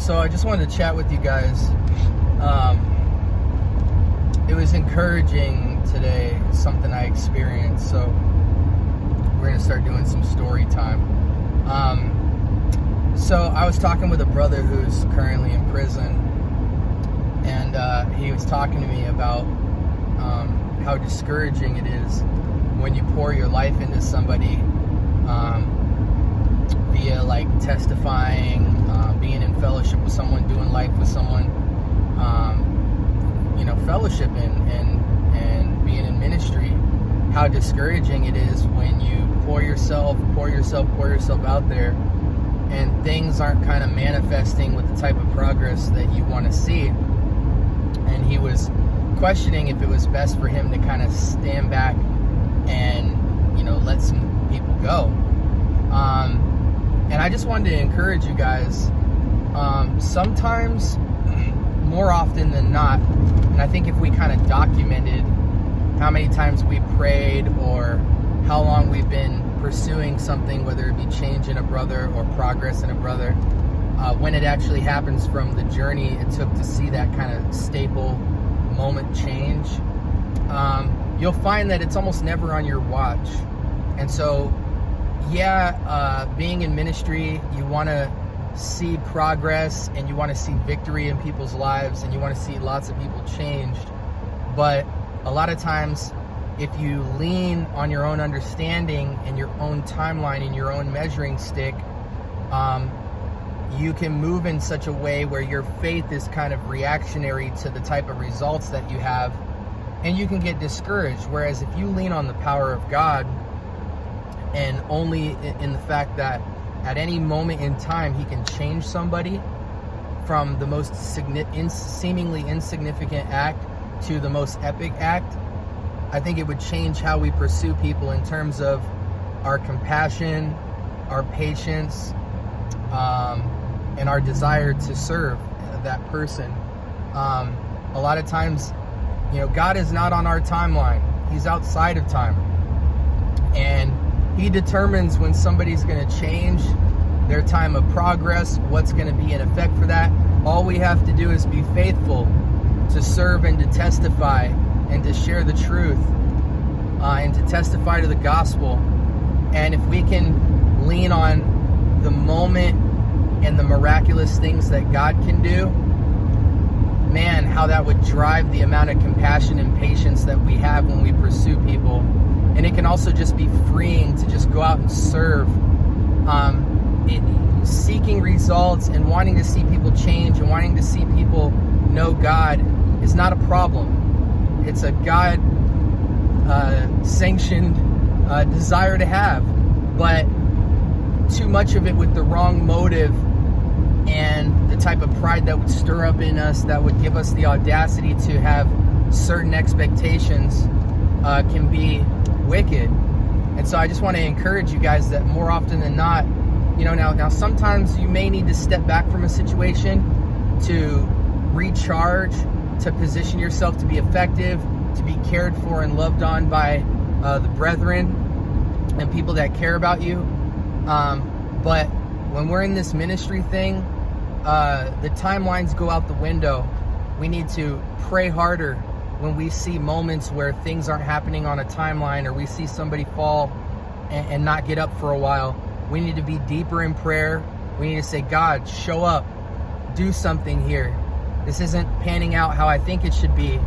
So I just wanted to chat with you guys. It was encouraging today, something I experienced. So we're going to start doing some story time. So I was talking with a brother who's currently in prison, and he was talking to me about how discouraging it is when you pour your life into somebody via like testifying, being in fellowship with someone, doing life with someone, fellowshipping and being in ministry. How discouraging it is when you pour yourself out there and things aren't kind of manifesting with the type of progress that you want to see. And he was questioning if it was best for him to kind of stand back and let some people go. And I just wanted to encourage you guys, sometimes, more often than not, and I think if we kind of documented how many times we prayed or how long we've been pursuing something, whether it be change in a brother or progress in a brother, when it actually happens from the journey it took to see that kind of staple moment change, you'll find that it's almost never on your watch. And so, being in ministry, you want to see progress and you want to see victory in people's lives and you want to see lots of people changed. But a lot of times, if you lean on your own understanding and your own timeline and your own measuring stick, you can move in such a way where your faith is kind of reactionary to the type of results that you have, and you can get discouraged. Whereas if you lean on the power of God, and only in the fact that at any moment in time he can change somebody from the most seemingly insignificant act to the most epic act, I think it would change how we pursue people in terms of our compassion, our patience, and our desire to serve that person. A lot of times, God is not on our timeline. He's outside of time. And He determines when somebody's going to change, their time of progress, what's going to be in effect for that. All we have to do is be faithful to serve and to testify and to share the truth and to testify to the gospel. And if we can lean on the moment and the miraculous things that God can do, man, how that would drive the amount of compassion and patience that we have when we pursue people. And it can also just be freeing to just go out and serve. Seeking results and wanting to see people change and wanting to see people know God is not a problem. It's a God sanctioned desire to have, but too much of it with the wrong motive and the type of pride that would stir up in us, that would give us the audacity to have certain expectations, can be wicked. And so I just want to encourage you guys that more often than not, now sometimes you may need to step back from a situation to recharge, to position yourself to be effective, to be cared for and loved on by the brethren and people that care about you. But when we're in this ministry thing, the timelines go out the window. We need to pray harder when we see moments where things aren't happening on a timeline, or we see somebody fall and not get up for a while. We need to be deeper in prayer. We need to say, God, show up, do something here. This isn't panning out how I think it should be.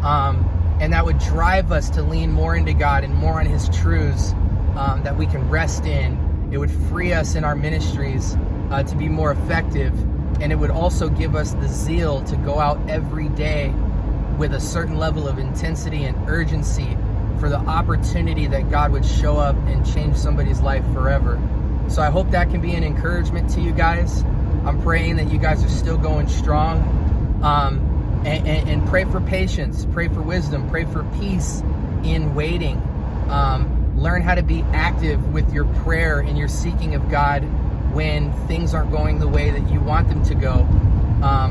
And that would drive us to lean more into God and more on His truths that we can rest in. It would free us in our ministries to be more effective. And it would also give us the zeal to go out every day with a certain level of intensity and urgency for the opportunity that God would show up and change somebody's life forever. So I hope that can be an encouragement to you guys. I'm praying that you guys are still going strong. And pray for patience, pray for wisdom, pray for peace in waiting. Learn how to be active with your prayer and your seeking of God when things aren't going the way that you want them to go.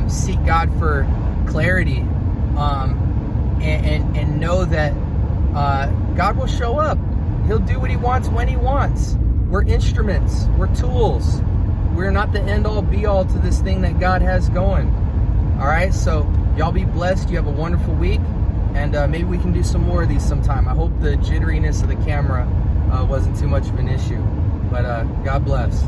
Seek God for clarity, and know that God will show up. He'll do what He wants when He wants. We're instruments. We're tools. we're not the end all be all to this thing that God has going. All right, so y'all be blessed. You have a wonderful week, and maybe we can do some more of these sometime. I hope the jitteriness of the camera wasn't too much of an issue, but God bless.